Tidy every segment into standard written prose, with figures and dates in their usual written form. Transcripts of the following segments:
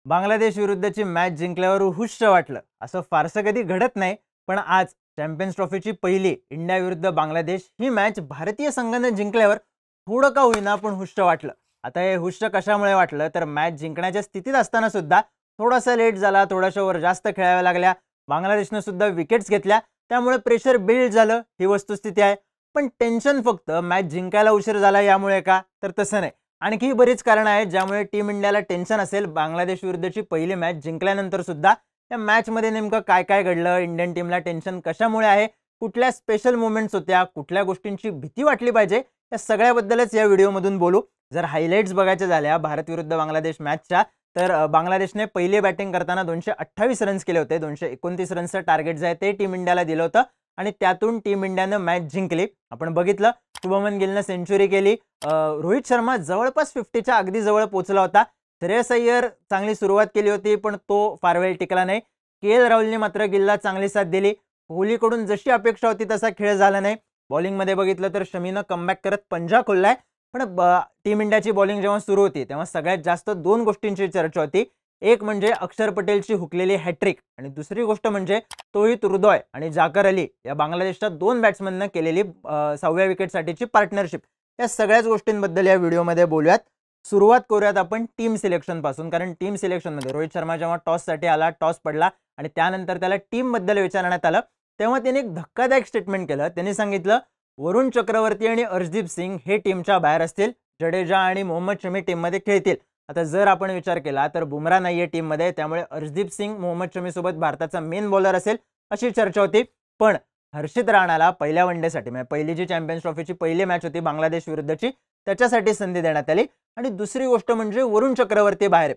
बांगलादेश विरुद्धची मॅच जिंकल्यावर हुश्श वाटलं असं फारसं कधी घडत नाही, पण आज चॅम्पियन्स ट्रॉफीची पहिली इंडिया विरुद्ध बांगलादेश ही मॅच भारतीय संघाने जिंकल्यावर थोडं का होईना पण हुश्श वाटलं. आता हे हुश्श कशामुळे वाटलं तर मॅच जिंकण्याच्या स्थितीत असताना सुद्धा थोडासा लेट झाला, थोड्याशा वर जास्त खेळाव्या लागल्या, बांगलादेशने सुद्धा विकेट्स घेतल्या, त्यामुळे प्रेशर बिल्ड झालं, ही वस्तुस्थिती आहे. पण टेन्शन फक्त मॅच जिंकायला उशीर झाला यामुळे का तर तसं नाही. आणखी बरीच कारणं आहेत ज्यामुळे टीम इंडियाला टेन्शन असेल बांगलादेश विरुद्धची पहिली मॅच जिंकल्यानंतर सुद्धा. या मॅचमध्ये नेमकं काय काय घडलं, इंडियन टीमला टेन्शन कशामुळे आहे, कुठल्या स्पेशल मोमेंट्स होत्या, कुठल्या गोष्टींची भीती वाटली पाहिजे, या सगळ्याबद्दलच या व्हिडिओमधून बोलू. जर हायलाइट्स बघायच्या झाल्या भारत विरुद्ध बांगलादेश मॅचच्या तर बांगलादेशने पहिली बॅटिंग करताना 228 रन्स केले होते. 229 रन्सचं टार्गेट जे आहे ते टीम इंडियाला दिलं होतं आणि त्यातून टीम इंडियानं मॅच जिंकली. आपण बघितलं शुभमन गिलनं सेंचुरी केली, रोहित शर्मा जवळपास 50च्या अगदी जवळ पोहोचला होता. श्रेयस अय्यर चांगली सुरुवात केली होती पण तो फार वेळ टिकला नाही. के.एल. राहुलने मात्र गिलला चांगली साथ दिली. कोहलीकडून जशी अपेक्षा होती तसा खेळ झाला नाही. बॉलिंगमध्ये बघितलं तर शमीनं कमबॅक करत पंजा खोललाय. पण टीम इंडियाची बॉलिंग जेव्हा सुरू होती तेव्हा सगळ्यात जास्त दोन गोष्टींची चर्चा होती. एक म्हणजे अक्षर पटेलची हुकलेली हॅट्रिक आणि दुसरी गोष्ट म्हणजे तोहित हृदय आणि जाकर अली या बांगलादेशच्या दोन बॅट्समननं केलेली 6व्या विकेटसाठीची पार्टनरशिप. या सगळ्याच गोष्टींबद्दल या व्हिडिओमध्ये बोलूयात. सुरुवात करूयात आपण टीम सिलेक्शन पासून, कारण टीम सिलेक्शनमध्ये रोहित शर्मा जेव्हा टॉससाठी आला, टॉस पडला आणि त्यानंतर त्याला टीमबद्दल विचारण्यात आलं तेव्हा त्याने एक धक्कादायक स्टेटमेंट केलं. त्यांनी सांगितलं वरुण चक्रवर्ती आणि अर्शदीप सिंग हे टीमच्या बाहेर असतील, जडेजा आणि मोहम्मद शमी टीममध्ये खेळतील. आता जर आपण विचार केला तर बुमरा नाहीये टीममध्ये, त्यामुळे अर्शदीप सिंग मोहम्मद शमी सोबत भारताचा मेन बॉलर असेल अशी चर्चा होती. पण हर्षित राणाला पहिल्या वनडेसाठी म्हणजे पहिली जी चॅम्पियन्स ट्रॉफीची पहिली मॅच होती बांगलादेश विरुद्धची त्याच्यासाठी संधी देण्यात आली. आणि दुसरी गोष्ट म्हणजे वरुण चक्रवर्ती बाहेर.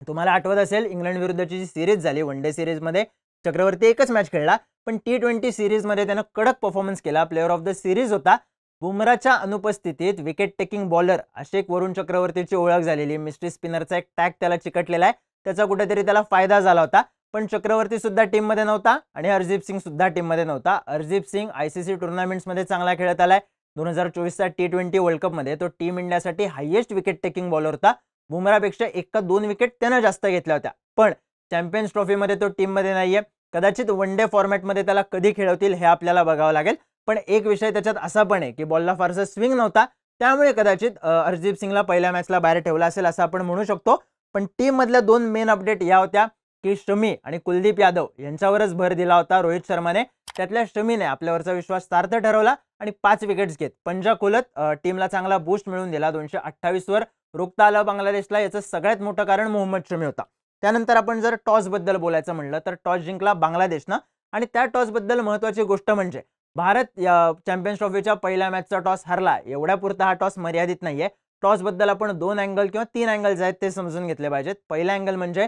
तुम्हाला आठवत असेल इंग्लंड विरुद्धची जी सिरीज झाली वन डे सिरीजमध्ये चक्रवर्ती एकच मॅच खेळला, पण T20 सिरीजमध्ये त्यानं कडक परफॉर्मन्स केला, प्लेअर ऑफ द सिरीज होता. बुमराच्या अनुपस्थितीत विकेट टेकिंग बॉलर असे एक वरुण चक्रवर्तीची ओळख झालेली. मिस्ट्री स्पिनरचा एक टॅग त्याला चिकटलेला आहे, त्याचा कुठेतरी त्याला फायदा झाला होता. पण चक्रवर्ती सुद्धा टीममध्ये नव्हता आणि हरदीप सिंग सुद्धा टीममध्ये नव्हता. हरदीप सिंग ICC टुर्नामेंट्समध्ये चांगला खेळत आलाय. 2024चा T20 वर्ल्ड कपमध्ये तो टीम इंडियासाठी हायेस्ट विकेट टेकिंग बॉलर होता. बुमरापेक्षा 1 का 2 विकेट त्यानं जास्त घेतल्या होत्या. पण चॅम्पियन्स ट्रॉफीमध्ये तो टीममध्ये नाहीये. कदाचित वन डे फॉर्मॅटमध्ये त्याला कधी खेळवतील हे आपल्याला बघावं लागेल. पण एक विषय त्याच्यात असा पण आहे की बॉलला फारसा स्विंग नव्हता, त्यामुळे कदाचित हरदीप सिंगला पहिल्या मॅचला बाहेर ठेवला असेल असं आपण म्हणू शकतो. पण टीम मधल्या दोन मेन अपडेट या होत्या की शमी आणि कुलदीप यादव यांच्यावरच भर दिला होता रोहित शर्माने. त्यातल्या शमीने आपल्यावरचा विश्वास सार्थ ठरवला आणि 5 विकेट्स घेत पंजा खोलत टीमला चांगला बूस्ट मिळवून दिला. 228 वर रोखता आलं बांगलादेशला. याचं सगळ्यात मोठं कारण मोहम्मद शमी होता. त्यानंतर आपण जर टॉस बद्दल बोलायचं म्हणलं तर टॉस जिंकला बांगलादेशनं आणि त्या टॉस बद्दल महत्त्वाची गोष्ट म्हणजे भारत या चॅम्पियन्स ट्रॉफीच्या पहिल्या मॅचचा टॉस हरला. एवढ्यापुरता हा टॉस मर्यादित नाहीये. टॉस बद्दल आपण 2 अँगल किंवा 3 अँगल्स आहेत ते समजून घेतले पाहिजेत. पहिला अँगल म्हणजे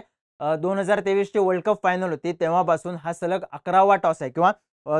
2023 ची वर्ल्ड कप फायनल होती तेव्हापासून हा सलग 11वा टॉस आहे किंवा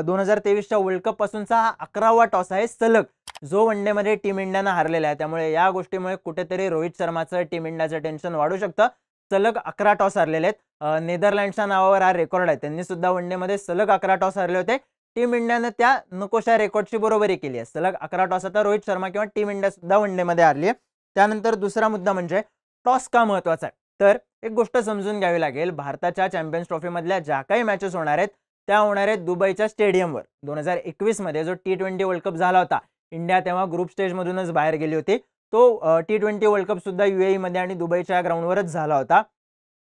2023च्या वर्ल्ड कप पासूनचा हा 11वा टॉस आहे सलग जो वन डे मध्ये टीम इंडियानं हारलेला आहे. त्यामुळे या गोष्टीमुळे कुठेतरी रोहित शर्माचं टीम इंडियाचं टेन्शन वाढू शकतं. सलग 11 टॉस हरलेले आहेत. नेदरलँडच्या नावावर हा रेकॉर्ड आहे. त्यांनी सुद्धा वन डे मध्ये सलग 11 टॉस हरले होते. टीम इंडियानं त्या नकोशा रेकॉर्डची बरोबरी केली आहे. सलग 11 टॉस आता रोहित शर्मा किंवा टीम इंडिया सुद्धा वन डे मध्ये हरली आहे. त्यानंतर दुसरा मुद्दा म्हणजे टॉस का महत्त्वाचा आहे तर एक गोष्ट समजून घ्यावी लागेल. भारताच्या चॅम्पियन्स ट्रॉफी मधल्या ज्या काही मॅचेस होणार आहेत त्या होणार आहेत दुबईच्या स्टेडियमवर. 2021 मध्ये जो T20 वर्ल्ड कप झाला होता, इंडिया तेव्हा ग्रुप स्टेज मधूनच बाहेर गेली होती. तो T20 वर्ल्ड कप सुद्धा UAE मध्ये आणि दुबईच्या ग्राउंडवरच झाला होता.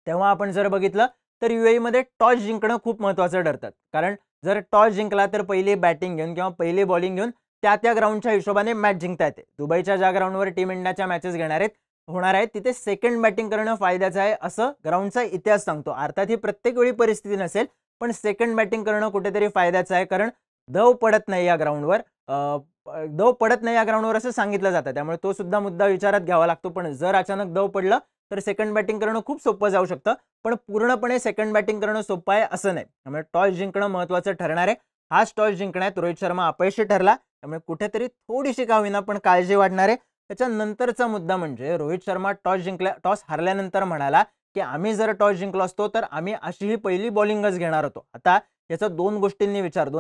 तेव्हा आपण जर बघितलं तर UAE मध्ये टॉस जिंकणं खूप महत्त्वाचं ठरतं. कारण जर टॉस जिंकला तर पहिली बॅटिंग घेऊन किंवा पहिली बॉलिंग घेऊन त्या ग्राउंडच्या हिशोबाने मॅच जिंकता येते. दुबईच्या ज्या ग्राउंडवर टीम इंडियाच्या मॅचेस होणार आहेत तिथे सेकंड बॅटिंग करणं फायद्याचं आहे असं ग्राउंडचा इतिहास सांगतो. अर्थात ही प्रत्येक वेळी परिस्थिती नसेल, पण सेकंड बॅटिंग करणं कुठेतरी फायद्याचं आहे. कारण दव पडत नाही या ग्राउंडवर, असं सांगितलं जातं. त्यामुळे तो सुद्धा मुद्दा विचारात घ्यावा लागतो. पण जर अचानक दव पडलं तर सेकंड बॅटिंग करणं खूप सोपं जाऊ शकतं. पण पूर्णपणे सेकंड बॅटिंग करणं सोपं आहे असं नाही. त्यामुळे टॉस जिंकणं महत्त्वाचं ठरणार आहे. हाच टॉस जिंकण्यात रोहित शर्मा अपयशी ठरला, त्यामुळे कुठेतरी थोडीशी का होईना पण काळजी वाढणार आहे. त्याच्यानंतरचा मुद्दा म्हणजे रोहित शर्मा टॉस हरल्यानंतर म्हणाला की आम्ही जर टॉस जिंकलो असतो तर आम्ही अशी ही पहिली बॉलिंगच घेणार होतो. आता याचा दोन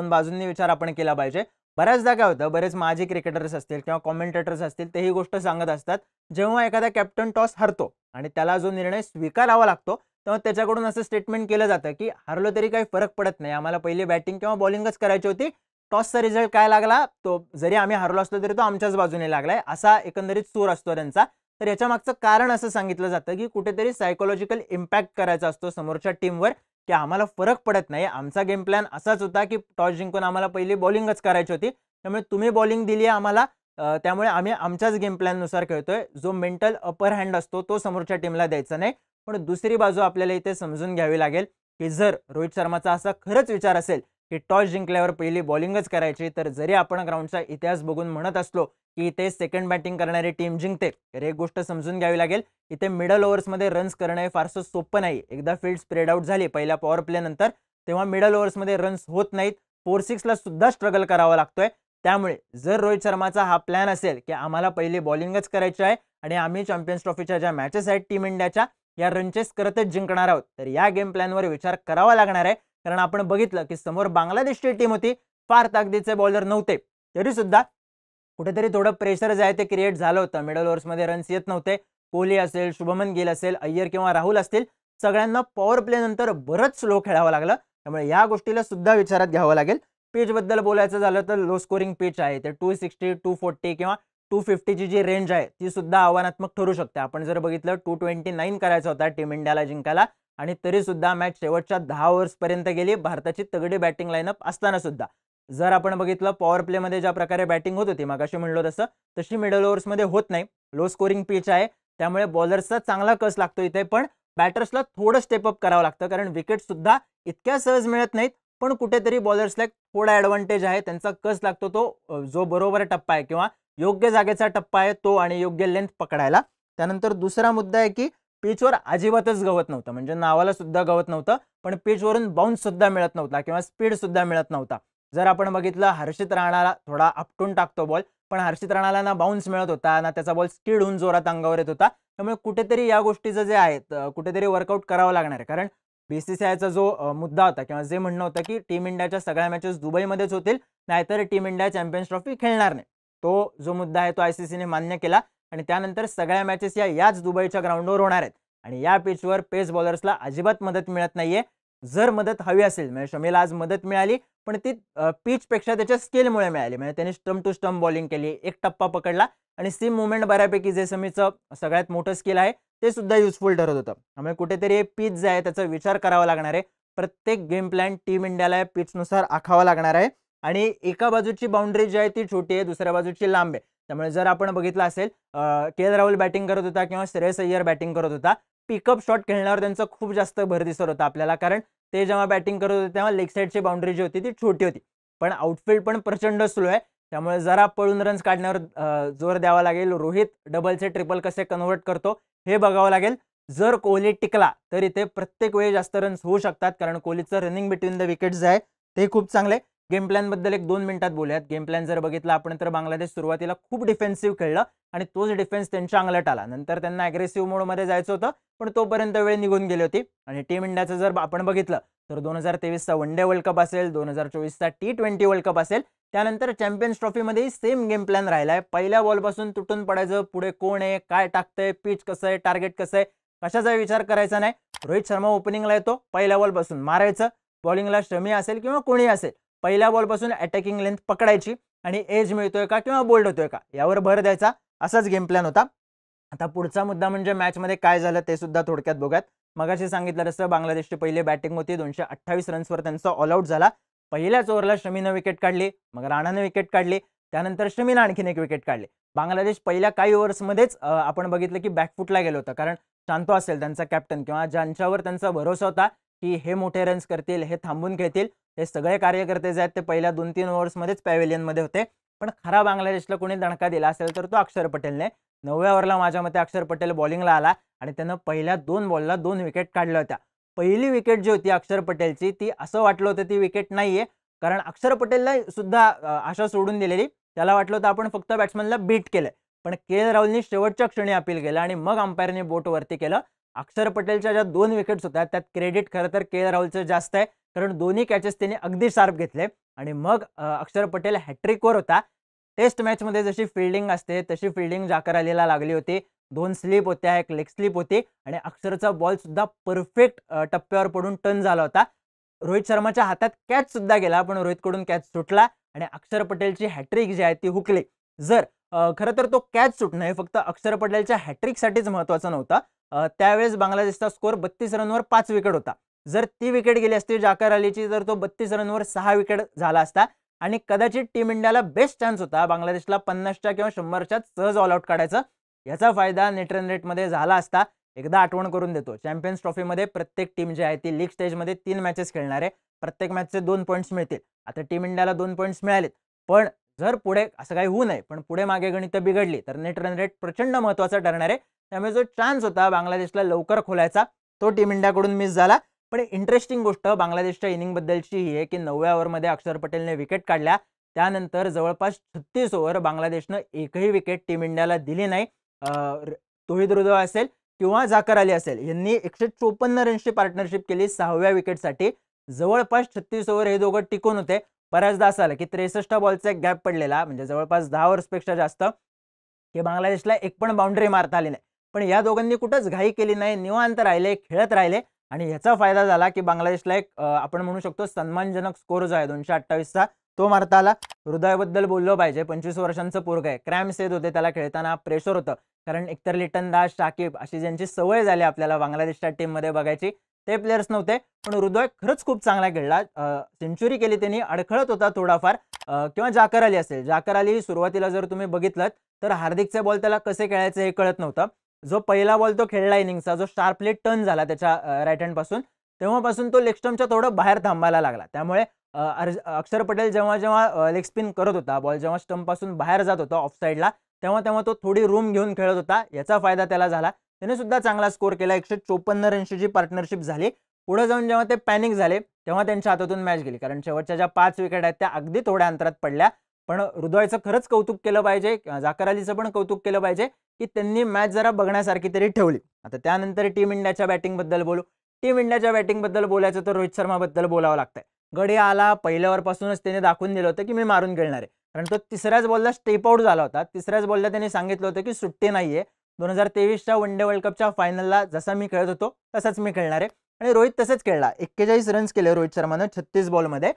बाजूंनी विचार आपण केला पाहिजे. बऱ्याचदा काय होतं, बरेच माजी क्रिकेटर्स असतील किंवा कॉमेंटेटर्स असतील, ते ही गोष्ट सांगत असतात, जेव्हा एखादा कॅप्टन टॉस हरतो आणि त्याला जो निर्णय स्वीकारावा लागतो, तेव्हा त्याच्याकडून असं स्टेटमेंट केलं जातं, की "हरलो तरी काही फरक पडत नाही. आम्हाला पहिली बॅटिंग किंवा बॉलिंगच करायची होती. टॉसचा रिझल्ट काय लागला, तो जरी आम्ही हरलो असलो तरी तो आमच्याच बाजूने लागलाय." असा एकंदरीत सूर असतो त्यांचा. तर याच्यामागचं कारण असं सांगितलं जातं, की कुठेतरी सायकॉलॉजिकल इम्पॅक्ट करायचा असतो समोरच्या टीमवर, की आम्हाला फरक पडत नाही. आमचा गेम प्लॅन असाच होता, की टॉस जिंकून आम्हाला पहिली बॉलिंगच करायची होती. त्यामुळे तुम्ही बॉलिंग दिली आहे आम्हाला, त्यामुळे आम्ही आमच्याच गेम प्लॅननुसार खेळतोय. जो मेंटल अपर हँड असतो तो समोरच्या टीमला द्यायचा नाही. पण दुसरी बाजू आपल्याला इथे समजून घ्यावी लागेल, की जर रोहित शर्माचा असा खरंच विचार असेल, की टॉस जिंकल्यावर पहिली बॉलिंगच करायची, तर जरी आपण ग्राउंडचा इतिहास बघून म्हणत असलो, की इथे सेकंड बॅटिंग करणारी टीम जिंकते, तर एक गोष्ट समजून घ्यावी लागेल, इथे मिडल ओव्हर्समध्ये रन्स करणं हे फारसं सोपं नाही. एकदा फील्ड स्प्रेड आउट झाली पहिल्या पॉवर प्ले नंतर, तेव्हा मिडल ओव्हर्समध्ये रन्स होत नाहीत. 4-6ला सुद्धा स्ट्रगल करावा लागतोय. त्यामुळे जर रोहित शर्माचा हा प्लॅन असेल, की आम्हाला पहिली बॉलिंगच करायची आहे आणि आम्ही चॅम्पियन्स ट्रॉफीच्या ज्या मॅचेस आहेत टीम इंडियाच्या, या रनचेस करतच जिंकणार आहोत, तर या गेम प्लॅनवर विचार करावा लागणार आहे. कारण आपण बघितलं, की समोर बांगलादेशची टीम होती. फार ताकदीचे बॉलर नव्हते. तरीसुद्धा कुठेतरी थोडं प्रेशर जे आहे ते क्रिएट झालं होतं. मिडल ओव्हर्समध्ये रन्स येत नव्हते. कोहली असेल, शुभमन गिल असेल, अय्यर किंवा राहुल असतील, सगळ्यांना पॉवर प्ले नंतर बरंच स्लो खेळावं लागलं. त्यामुळे या गोष्टीला सुद्धा विचारात घ्यावं लागेल. पिचबद्दल बोलायचं झालं तर लो स्कोरिंग पिच आहे. ते 260, 240 किंवा 250 ची जी रेंज आहे, ती सुद्धा आव्हानात्मक ठरू शकते. आपण जर बघितलं 229 करायचा होता टीम इंडियाला जिंकायला आणि तरीसुद्धा मॅच शेवटच्या 10 ओव्हर्सपर्यंत गेली भारताची तगडी बॅटिंग लाईनअप असताना सुद्धा. जर आपण बघितलं पॉवर प्लेमध्ये ज्या प्रकारे बॅटिंग होत होती मगाशी म्हणलो तसं, तशी मिडल ओव्हर्समध्ये होत नाही. लो स्कोरिंग पिच आहे. त्यामुळे बॉलर्सचा चांगला कस लागतो इथे, पण बॅटर्सला थोडं स्टेप अप करावं लागतं कारण विकेट सुद्धा इतक्या सहज मिळत नाहीत. पण कुठेतरी बॉलर्सला एक थोडा ॲडव्हांटेज आहे. त्यांचा कस लागतो तो जो बरोबर टप्पा आहे किंवा योग्य जागेचा टप्पा आहे तो आणि योग्य लेंथ पकडायला. त्यानंतर दुसरा मुद्दा आहे, की पिचवर अजिबातच गवत नव्हतं. म्हणजे नावाला सुद्धा गवत नव्हतं. पण पिचवरून बाउन्स सुद्धा मिळत नव्हता किंवा स्पीड सुद्धा मिळत नव्हता. जर आपण बघितलं हर्षित राणाला थोडा आपटून टाकतो बॉल, पण हर्षित राणाला ना बाउन्स मिळत होता, ना त्याचा बॉल स्किड होऊन जोरात अंगावर येत होता. त्यामुळे कुठेतरी या गोष्टीचं जे आहे कुठेतरी वर्कआउट करावं लागणार आहे. कारण BCCIचा जो मुद्दा होता किंवा जे म्हणणं होतं, की टीम इंडियाच्या सगळ्या मॅचेस दुबईमध्येच होतील, नाहीतर टीम इंडिया चॅम्पियन्स ट्रॉफी खेळणार नाही. तो जो मुद्दा आहे तो ICCने मान्य केला आणि त्यानंतर सगळ्या मॅचेस याच दुबईच्या ग्राउंडवर होणार आहेत आणि या पिचवर पेस बॉलर्सला अजिबात मदत मिळत नाहीये. जर मदत हवी असेल म्हणजे शमीला आज मदत मिळाली, पण ती पिचपेक्षा त्याच्या स्किलमुळे मिळाली. म्हणजे त्याने स्टंप टू स्टंप बॉलिंग केली, एक टप्पा पकडला आणि सीम मूव्हमेंट बऱ्यापैकी जे समीचं सगळ्यात मोठं स्किल आहे ते सुद्धा युजफुल ठरत होतं. त्यामुळे कुठेतरी पिच जे आहे त्याचा विचार करावा लागणार आहे. प्रत्येक गेम प्लॅन टीम इंडियाला या पिचनुसार आखावा लागणार आहे आणि एका बाजूची बाउंड्री जी आहे ती छोटी आहे, दुसऱ्या बाजूची लांब आहे. त्यामुळे जर आपण बघितलं असेल KL राहुल बॅटिंग करत होता किंवा श्रेयस अय्यर बॅटिंग करत होता, पिकअप शॉट खेळण्यावर त्यांचा खूप जास्त भर दिसत होता आपल्याला. कारण ते जेव्हा बॅटिंग करत होते तेव्हा लेग साईडची बाउंड्री जी होती ती छोटी होती. पण आउटफील्ड पण प्रचंड स्लो आहे. त्यामुळे जरा पळून रन्स काढण्यावर जोर द्यावा लागेल. रोहित डबलचे ट्रिपल कसे कन्व्हर्ट करतो हे बघावं लागेल. जर कोहली टिकला तर इथे प्रत्येक वेळी जास्त रन्स होऊ शकतात. कारण कोहलीचं रनिंग बिटवीन द विकेट्स जे आहे ते खूप चांगले. गेम प्लॅनबद्दल एक 2 मिनिटात बोलूयात. गेम प्लॅन जर बघितला आपण तर बांगलादेश सुरुवातीला खूप डिफेन्सिव्ह खेळलं आणि तोच डिफेन्स त्यांच्या अंगलट आला. नंतर त्यांना अग्रेसिव्ह मोडमध्ये जायचं होतं, पण तोपर्यंत वेळ निघून गेली होती. आणि टीम इंडियाचं जर आपण बघितलं तर 2023चा वन डे वर्ल्ड कप असेल, 2024चा T20 वर्ल्ड कप असेल, त्यानंतर चॅम्पियन्स ट्रॉफीमध्येही सेम गेम प्लॅन राहिलाय. पहिल्या बॉलपासून तुटून पडायचं, पुढे कोण आहे, काय टाकतंय, पिच कसं आहे, टार्गेट कसं आहे, कशाचा विचार करायचा नाही. रोहित शर्मा ओपनिंगला येतो, पहिल्या बॉलपासून मारायचं. बॉलिंगला शमी असेल किंवा कोणी असेल, पहिल्या बॉलपासून अटॅकिंग लेंथ पकडायची आणि एज मिळतोय का किंवा बोल्ड होतोय का यावर भर द्यायचा. असाच गेम प्लॅन होता. आता पुढचा मुद्दा म्हणजे मॅचमध्ये काय झालं ते सुद्धा थोडक्यात बघूयात. मगाशी सांगितलं तसं बांगलादेशची पहिली बॅटिंग होती. 228 रन्सवर त्यांचा ऑल आउट झाला. पहिल्याच ओव्हरला शमीनं विकेट काढली, मग राणानं विकेट काढली, त्यानंतर शमीनं आणखीन एक विकेट काढली. बांगलादेश पहिल्या काही ओव्हर्समध्येच आपण बघितलं की बॅकफुटला गेलं होतं. कारण शांतो असेल त्यांचा कॅप्टन किंवा ज्यांच्यावर त्यांचा भरोसा होता की हे मोठे रन्स करतील, हे थांबून खेळतील, हे सगळे कार्यकर्ते जे आहेत ते पहिल्या 2-3 ओव्हर्समध्येच पॅव्हेलियनमध्ये होते. पण खरा बांगलादेशला कोणी दणका दिला असेल तर तो अक्षर पटेलने. 9व्या ओव्हरला माझ्या मते अक्षर पटेल बॉलिंगला आला आणि त्यानं पहिल्या 2 बॉलला 2 विकेट काढल्या होत्या. पहिली विकेट जी होती अक्षर पटेलची ती असं वाटलं होतं ती विकेट नाहीये. कारण अक्षर पटेलला सुद्धा आशा सोडून दिलेली. त्याला वाटलं होतं आपण फक्त बॅट्समनला बीट केलंय. पण KL राहुलनी शेवटच्या क्षणी अपील केलं आणि मग अंपायरने बोट वरती केलं. अक्षर पटेलच्या ज्या 2 विकेट्स होत्या त्यात क्रेडिट खरं तर KL राहुलचं जास्त आहे. कारण दोन्ही कॅचेस त्याने अगदी शार्प घेतले आणि मग अक्षर पटेल हॅट्रिकवर होता. टेस्ट मॅचमध्ये जशी फिल्डिंग असते तशी फिल्डिंग जाकर अलीला लागली होती. 2 स्लिप होत्या, 1 लेग स्लिप होती आणि अक्षरचा बॉल सुद्धा परफेक्ट टप्प्यावर पडून टर्न झाला होता. रोहित शर्माच्या हातात कॅच सुद्धा गेला, पण रोहितकडून कॅच सुटला आणि अक्षर पटेलची हॅट्रिक जी आहे ती हुकली. जर खरं तर तो कॅच सुटणं हे फक्त अक्षर पटेलच्या हॅट्रिकसाठीच महत्त्वाचं नव्हतं. त्यावेळेस बांगलादेशचा स्कोअर 32 रनवर 5 विकेट होता. जर ती विकेट गेली असती जाकर अलीची तर तो 32 रनवर 6 विकेट झाला असता आणि कदाचित टीम इंडियाला बेस्ट चान्स होता बांगलादेशला 50च्या किंवा 100च्या सहज ऑल आउट काढायचा. याचा फायदा नेट रन रेटमध्ये झाला असता. एकदा आठवण करून देतो, चॅम्पियन्स ट्रॉफीमध्ये प्रत्येक टीम जी आहे ती लीग स्टेजमध्ये 3 मॅचेस खेळणार आहे. प्रत्येक मॅचचे 2 पॉईंट्स मिळतील. आता टीम इंडियाला 2 पॉईंट्स मिळालेत, पण जर पुढे असं काही होऊ नये, पण पुढे मागे गणितं बिघडली तर नेट रन रेट प्रचंड महत्त्वाचा ठरणार आहे. त्यामुळे जो चान्स होता बांगलादेशला लवकर खोलायचा तो टीम इंडियाकडून मिस झाला. पण इंटरेस्टिंग गोष्ट बांगलादेशच्या इनिंगबद्दलची ही आहे की 9व्या ओव्हरमध्ये अक्षर पटेलने विकेट काढल्या. त्यानंतर जवळपास 36 ओव्हर बांगलादेशनं एकही विकेट टीम इंडियाला दिली नाही. तौहिद हृदय असेल किंवा जाकर अली असेल यांनी 154 रन्सची पार्टनरशिप केली 6व्या विकेटसाठी. जवळपास 36 ओव्हर हे दोघं टिकून होते. बऱ्याचदा असं आलं की 63 बॉलचा एक गॅप पडलेला, म्हणजे जवळपास 10 ओव्हर्सपेक्षा जास्त, की बांगलादेशला एक पण बाउंड्री मारता आली नाही. पण या दोघांनी कुठंच घाई केली नाही, निवांत राहिले, खेळत राहिले आणि ह्याचा फायदा झाला की बांगलादेशला एक आपण म्हणू शकतो सन्मानजनक स्कोर जो आहे 228चा तो मारता आला. हृदयाबद्दल बोललो पाहिजे. 25 वर्षांचं पोरग आहे. क्रॅम्प्स येत होते त्याला खेळताना, प्रेशर होतं. कारण एकतर लिटन दास, शाकिब अशी ज्यांची सवय झाली आपल्याला बांगलादेशच्या टीममध्ये बघायची ते प्लेयर्स नव्हते. पण हृदय खरंच खूप चांगला खेळला. सेंचुरी केली त्यांनी, अडखळत होता थोडाफार. किंवा जाकर अली असेल. जाकर अली सुरुवातीला जर तुम्ही बघितलं तर हार्दिकचे बॉल त्याला कसे खेळायचे हे कळत नव्हतं. जो पहिला बॉल तो खेळला इनिंगचा, जो शार्पली टर्न झाला त्याच्या राईट हँड पासून, तेव्हापासून तो लेग स्टंपच्या थोडं बाहेर थांबायला लागला. त्यामुळे अक्षर पटेल जेव्हा जेव्हा लेग स्पिन करत होता, बॉल जेव्हा स्टंप पासून बाहेर जात होता ऑफ साईडला, तेव्हा तेव्हा तो थोडी रूम घेऊन खेळत होता. याचा फायदा त्याला झाला. त्याने सुद्धा चांगला स्कोर केला. 154 रन्सची पार्टनरशिप झाली. पुढे जाऊन जेव्हा ते पॅनिक झाले तेव्हा त्यांच्या हातातून मॅच गेली, कारण शेवटच्या ज्या 5 विकेट आहेत त्या अगदी थोड्या अंतरात पडल्या. पण हृदयचं खरंच कौतुक केलं पाहिजे, जाकर अलीचं पण कौतुक केलं पाहिजे की त्यांनी मॅच जरा बघण्यासारखी तरी ठेवली. आता त्यानंतर टीम इंडियाच्या बॅटिंगबद्दल बोलू. टीम इंडियाच्या बॅटिंगबद्दल बोलायचं तर रोहित शर्माबद्दल बोलावं लागतंय. गडी आला पहिल्या ओव्हरपासूनच त्याने दाखवून दिलं होतं की मी मारून खेळणार आहे. कारण तो तिसऱ्याच बॉलला स्टेप आउट झाला होता. तिसऱ्याच बॉलला त्याने सांगितलं होतं की सुट्टी नाहीये. 2023च्या वन डे वर्ल्ड कपच्या फायनलला जसा मी खेळत होतो तसाच मी खेळणार आहे. आणि रोहित तसंच खेळला. 41 रन्स केले रोहित शर्मानं 36 बॉलमध्ये.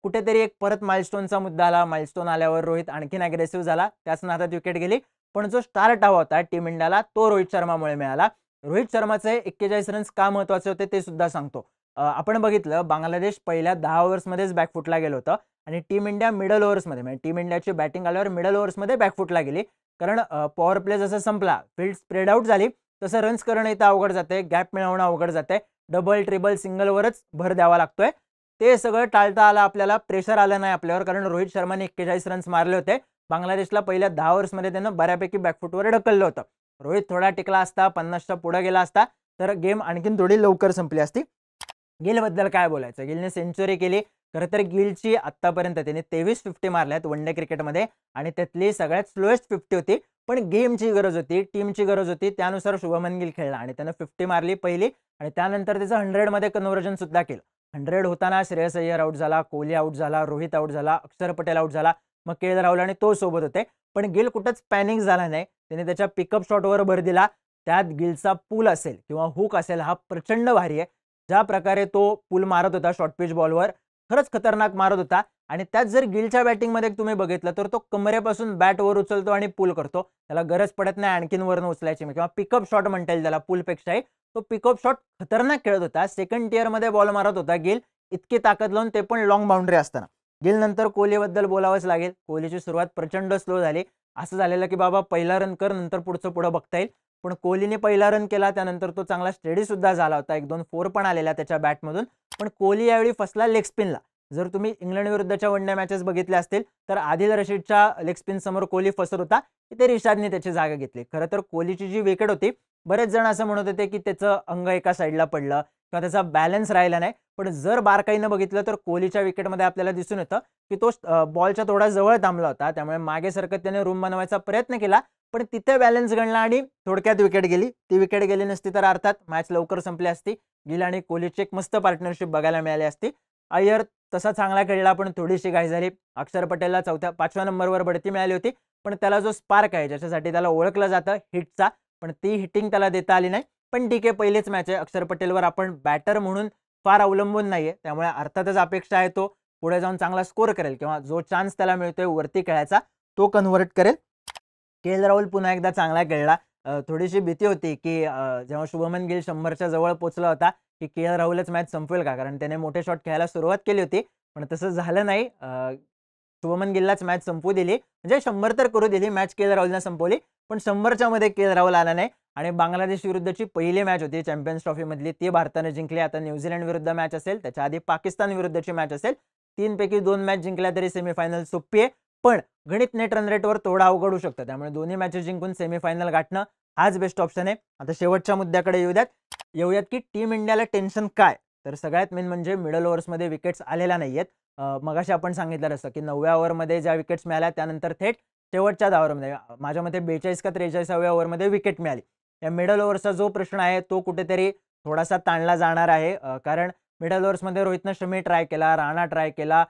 कुठेतरी एक परत माइलस्टोनचा मुद्दा आला. माइलस्टोन आल्यावर रोहित आणखीन अग्रेसिव्ह झाला. त्याच नादात विकेट गेली. पण जो स्टार्ट हवा होता टीम इंडियाला तो रोहित शर्मामुळे मिळाला. रोहित शर्माचे 41 रन्स का महत्त्वाचे होते ते सुद्धा सांगतो. आपण बघितलं बांगलादेश पहिल्या 10 ओव्हर्समध्येच बॅकफुटला गेलं होतं आणि टीम इंडिया मिडल ओव्हर्समध्ये, म्हणजे टीम इंडियाची बॅटिंग आल्यावर मिडल ओव्हर्समध्ये बॅकफुटला गेली. कारण पॉवर प्ले जसा संपला, फील्ड स्प्रेड आउट झाली, तसं रन्स करणं इथं अवघड जाते, गॅप मिळवणं अवघड जाते, डबल ट्रिबल सिंगलवरच भर द्यावा लागतोय. ते सगळं टाळता आलं आपल्याला. प्रेशर आलं नाही आपल्यावर, कारण रोहित शर्माने 41 रन्स मारले होते. बांगलादेशला पहिल्या 10 ओव्हर्समध्ये त्यानं बऱ्यापैकी बॅकफुटवर ढकललं होतं. रोहित थोडा टिकला असता, 50च्या पुढे गेला असता तर गेम आणखीन थोडी लवकर संपली असती. गिलबद्दल काय बोलायचं, गिलने सेंचुरी केली. खरं तर गिलची आत्तापर्यंत त्याने 23 50 मारल्यात वन डे क्रिकेटमध्ये आणि त्यातली सगळ्यात स्लोएस्ट 50 होती. पण गेमची गरज होती, टीमची गरज होती, त्यानुसार शुभमन गिल खेळला आणि त्यानं 50 मारली पहिली आणि त्यानंतर त्याचं 100मध्ये कन्व्हर्जन सुद्धा केलं. 100 होताना श्रेयस अय्यर आउट झाला, कोहली आउट झाला, रोहित आउट झाला, अक्षर पटेल आउट झाला, मग के राहुल आणि तो सोबत होते. पण गिल कुठंच पॅनिक झाला नाही. त्याने त्याच्या पिकअप शॉटवर भर दिला. त्यात गिलचा पूल असेल किंवा हुक असेल हा प्रचंड भारी आहे. ज्या प्रकारे तो पूल मारत होता शॉर्ट पिच बॉलवर, खरंच खतरनाक मारत होता. आणि त्यात जर गिलच्या बॅटिंगमध्ये तुम्ही बघितलं तर तो कमरेपासून बॅट वर उचलतो आणि पूल करतो. त्याला गरज पडत नाही आणखीन वरनं उचलायची किंवा पिकअप शॉट म्हणता येईल त्याला पूलपेक्षाही. तो पिकअप शॉट खतरनाक खेळत होता. सेकंड टिअरमध्ये बॉल मारत होता गिल, इतकी ताकद लावून, ते पण लॉंग बाउंड्री असताना. गिल नंतर कोहलीबद्दल बोलावंच लागेल. कोहलीची सुरुवात प्रचंड स्लो झाली. असं झालेलं की बाबा पहिला रन कर, नंतर पुढचं पुढं बघता येईल. पण कोहलीने पहिला रन केला, त्यानंतर तो चांगला स्टेडी सुद्धा झाला होता. 1-2 फोर पण आलेल्या त्याच्या बॅटमधून. पण कोहली यावेळी फसला लेग स्पिनला. जर तुम्ही इंग्लंड विरुद्धच्या वन डे मॅचेस बघितल्या असतील तर आदिल रशीदच्या लेग स्पिन समोर कोहली फसत होता, तिथे रिशादने त्याची जागा घेतली. खरं तर कोहलीची जी विकेट होती, बरेच जण असं म्हणत होते की त्याचं अंग एका साईडला पडलं किंवा त्याचा बॅलन्स राहिला नाही. पण जर बारकाईनं बघितलं तर कोहलीच्या विकेटमध्ये आपल्याला दिसून येतं की तो बॉलच्या थोडा जवळ थांबला होता. त्यामुळे मागे सरकत त्याने रूम बनवायचा प्रयत्न केला, पण तिथे बॅलन्स गणला आणि थोडक्यात विकेट गेली. ती विकेट गेली नसती तर अर्थात मॅच लवकर संपली असती. गिल आणि कोहलीची एक मस्त पार्टनरशिप बघायला मिळाली असती. अय्यर तसा चांगला खेळला पण थोडीशी घाई झाली. अक्षर पटेलला 5व्या नंबरवर बढती मिळाली होती. पण त्याला जो स्पार्क आहे ज्याच्यासाठी त्याला ओळखलं जातं हिटचा, पण ती हिटिंग त्याला देता आली नाही. पण ठीक आहे, पहिलीच मॅच आहे. अक्षर पटेलवर आपण बॅटर म्हणून फार अवलंबून नाहीये. त्यामुळे अर्थातच अपेक्षा आहे तो पुढे जाऊन चांगला स्कोर करेल किंवा जो चान्स त्याला मिळतोय वरती खेळायचा तो कन्व्हर्ट करेल. के.एल. राहुल पुन्हा एकदा चांगला खेळला. थोडीशी भीती होती की जेव्हा शुभमन गिल 100च्या जवळ पोहोचला होता की के.एल. राहुलच मॅच संपवेल का, कारण त्याने मोठे शॉट खेळायला सुरुवात केली होती. पण तसं झालं नाही. शुभमन गिललाच मॅच संपवू दिली, म्हणजे 100 तर करू दिली. Match KL. राहुलने संपवली, पण 100च्या मध्ये के.एल. राहुल आला नाही. आणि बांगलादेश विरुद्धची पहिली मॅच होती चॅम्पियन्स ट्रॉफी मधली, ती भारताने जिंकली. आता न्यूझीलंड विरुद्ध मॅच असेल, त्याच्या आधी पाकिस्तान विरुद्धची मॅच असेल. 3 पैकी 2 मॅच जिंकल्या तरी सेमीफायनल सोपी आहे. पण गणित नेट रन रेटवर थोडं अवघड होऊ शकतं. त्यामुळे दोन्ही मॅचेस जिंकून सेमीफायनल गाठणं हाच बेस्ट ऑप्शन आहे. आता शेवटच्या मुद्द्याकडे येऊयात की टीम इंडियाला टेन्शन काय. तर सगळ्यात मेन म्हणजे मिडल ओव्हर्समध्ये विकेट्स आलेल्या नाहीयेत. मगाशी आपण सांगितलं असं की 9व्या ओव्हरमध्ये ज्या विकेट्स मिळाल्या त्यानंतर थेट शेवटच्या 10 ओव्हरमध्ये माझ्या मते 42 का 43व्या ओव्हरमध्ये विकेट मिळाली. या मिडल ओव्हरचा जो प्रश्न आहे तो कुठेतरी थोडासा ताणला जाणार आहे. कारण मिडल ओव्हर्समध्ये रोहितनं शमी ट्राय केला, राणा ट्राय केला,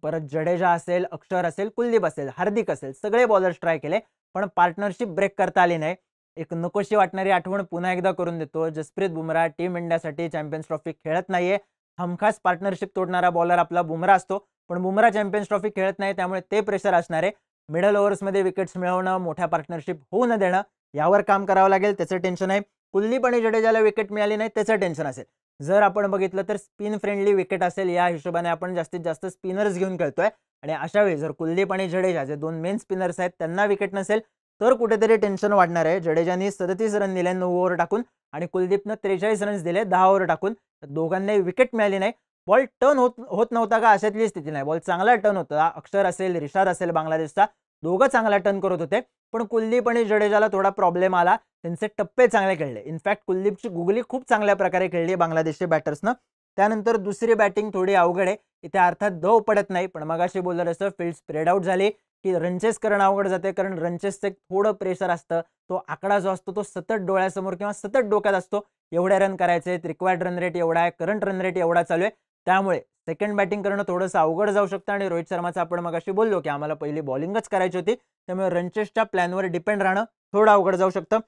परत जडेजा असेल, अक्षर असेल, कुलदीप असेल, हार्दिक असेल, सगळे बॉलर्स ट्राय केले, पण पार्टनरशिप ब्रेक करता आली नाही. एक नकोशी वाटणारी आठवण पुन्हा एकदा करून देतो. जसप्रीत बुमराह टीम इंडियासाठी चॅम्पियन्स ट्रॉफी खेळत नाहीये. हमखास पार्टनरशिप तोडणारा बॉलर आपला बुमराह असतो, पण बुमराह चॅम्पियन्स ट्रॉफी खेळत नाही. त्यामुळे ते प्रेशर असणार आहे. मिडल ओव्हर्समध्ये विकेट्स मिळवणं, मोठ्या पार्टनरशिप होऊ न देणं, यावर काम करावं लागेल. त्याचं टेन्शन आहे. कुलदीप आणि जडेजाला विकेट मिळाली नाही त्याचं टेन्शन असेल. जर आपण बघितलं तर स्पिन फ्रेंडली विकेट असेल, या हिशोबाने आपण जास्तीत जास्त स्पिनर्स घेऊन खेळतोय. आणि अशा वेळी जर कुलदीप आणि जडेजा जे 2 मेन स्पिनर्स आहेत त्यांना विकेट नसेल तर कुठेतरी टेन्शन वाढणार आहे. जडेजाने 37 रन दिले 9 ओव्हर टाकून आणि कुलदीपनं 43 रन्स दिले 10 ओव्हर टाकून. दोघांनाही विकेट मिळाली नाही. बॉल टर्न होत नव्हता का अशातली स्थिती नाही. बॉल चांगला टर्न होता. अक्षर असेल, रिशाद असेल बांगलादेशचा, दोघं चांगला टर्न करत होते. पण कुलदीप आणि जडेजाला थोडा प्रॉब्लेम आला. त्यांचे टप्पे चांगले खेळले. इनफॅक्ट कुलदीपची गुगली खूप चांगल्या प्रकारे खेळली बांगलादेशच्या बॅटर्सनं. त्यानंतर दुसरी बॅटिंग थोडी अवघड आहे. इथे अर्थात दव पडत नाही, पण मगाशी बोललं असं फील्ड स्प्रेड आउट झाली की रनचेस करणं अवघड जाते. कारण रनचेसचं एक थोडं प्रेशर असतं. तो आकडा जो असतो तो सतत डोळ्यासमोर किंवा सतत डोक्यात असतो. एवढ्या रन करायचे, रिक्वायर्ड रन रेट एवढा आहे, करंट रन रेट एवढा चालू आहे. त्यामुळे सेकंड बॅटिंग करणं थोडंसं अवघड जाऊ शकतं. आणि रोहित शर्माचं आपण मगाशी बोललो की आम्हाला पहिली बॉलिंगच करायची होती, त्यामुळे रनचेसच्या प्लॅनवर डिपेंड राहणं थोडं अवघड जाऊ शकतं.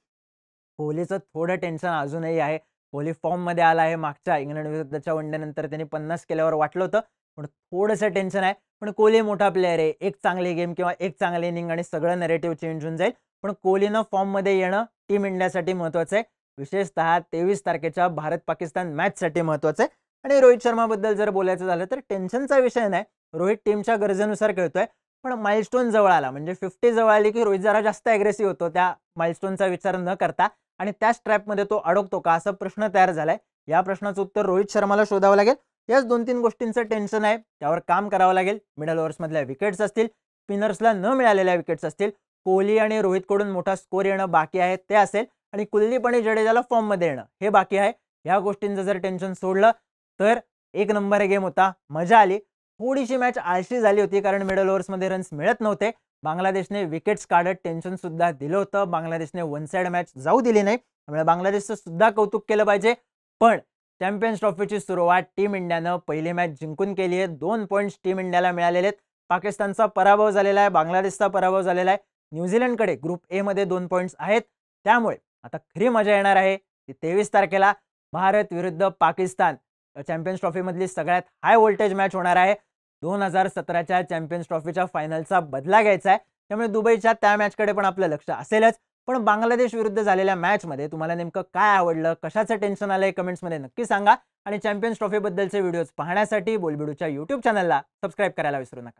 कोहलीचं थोडं टेन्शन अजूनही आहे. कोहली फॉर्ममध्ये आला आहे. मागच्या इंग्लंड विरुद्धच्या वनडेनंतर त्यांनी 50 केल्यावर वाटलं होतं, पण थोडंसं टेन्शन आहे. पण कोहली मोठा प्लेअर आहे. एक चांगली गेम किंवा एक चांगली इनिंग आणि सगळं नॅरेटिव्ह चेंज होऊन जाईल. पण कोहलीनं फॉर्ममध्ये येणं टीम इंडियासाठी महत्त्वाचं आहे. विशेषतः 23 तारखेच्या भारत-पाकिस्तान मॅचसाठी महत्त्वाचं आहे. आणि रोहित शर्माबद्दल जर बोलायचं झालं तर टेन्शनचा विषय नाही. रोहित टीमच्या गरजेनुसार खेळतोय. पण माइलस्टोन जवळ आला म्हणजे 50 जवळ आली की रोहित जरा जास्त अग्रेसिव्ह होतो त्या माइलस्टोनचा विचार न करता. आणि त्याच ट्रॅपमध्ये तो अडकतो का असा प्रश्न तयार झालाय. या प्रश्नाचं उत्तर रोहित शर्माला शोधावं लागेल. याच 2-3 गोष्टींचं टेन्शन आहे, त्यावर काम करावं लागेल. मिडल ओव्हर्समधल्या विकेट्स असतील, स्पिनर्सला न मिळालेल्या विकेट्स असतील, कोहली आणि रोहितकडून मोठा स्कोर येणं बाकी आहे ते असेल, आणि कुलदीप आणि जडेजाला फॉर्ममध्ये येणं हे बाकी आहे. या गोष्टींचं जर टेन्शन सोडलं तर एक नंबर गेम होता, मजा आली. थोडीशी मॅच आळशी झाली होती कारण मिडल ओव्हर्समध्ये रन्स मिळत नव्हते. बांगलादेशने विकेट्स काढत टेन्शन सुद्धा दिलं होतं. बांगलादेशने वन साइड मॅच जाऊ दिली नाही, त्यामुळे बांगलादेशचं सुद्धा कौतुक केलं पाहिजे. पण चॅम्पियन्स ट्रॉफीची सुरुवात टीम इंडियानं पहिली मॅच जिंकून केली आहे. 2 पॉईंट्स टीम इंडियाला मिळालेले आहेत. पाकिस्तानचा पराभव झालेला आहे, बांगलादेशचा पराभव झालेला आहे. न्यूझीलंडकडे ग्रुप ए मध्ये 2 पॉईंट्स आहेत. त्यामुळे आता खरी मजा येणार आहे ती 23 तारखेला भारत विरुद्ध पाकिस्तान. चॅम्पियन्स ट्रॉफी मधली सगळ्यात हाय व्होल्टेज मॅच होणार आहे. 2017च्या चॅम्पियन्स ट्रॉफीच्या फायनलचा बदला घ्यायचा आहे. त्यामुळे दुबईच्या त्या मॅचकडे पण आपलं लक्ष असेलच. पण बांगलादेश विरुद्ध झालेल्या मॅचमध्ये तुम्हाला नेमकं काय आवडलं, कशाचं टेन्शन आलंय कमेंट्समध्ये नक्की सांगा. आणि चॅम्पियन्स ट्रॉफी बद्दलचे व्हिडिओज पाहण्यासाठी बोलबिडूच्या YouTube चॅनलला सबस्क्राईब करायला विसरू नका.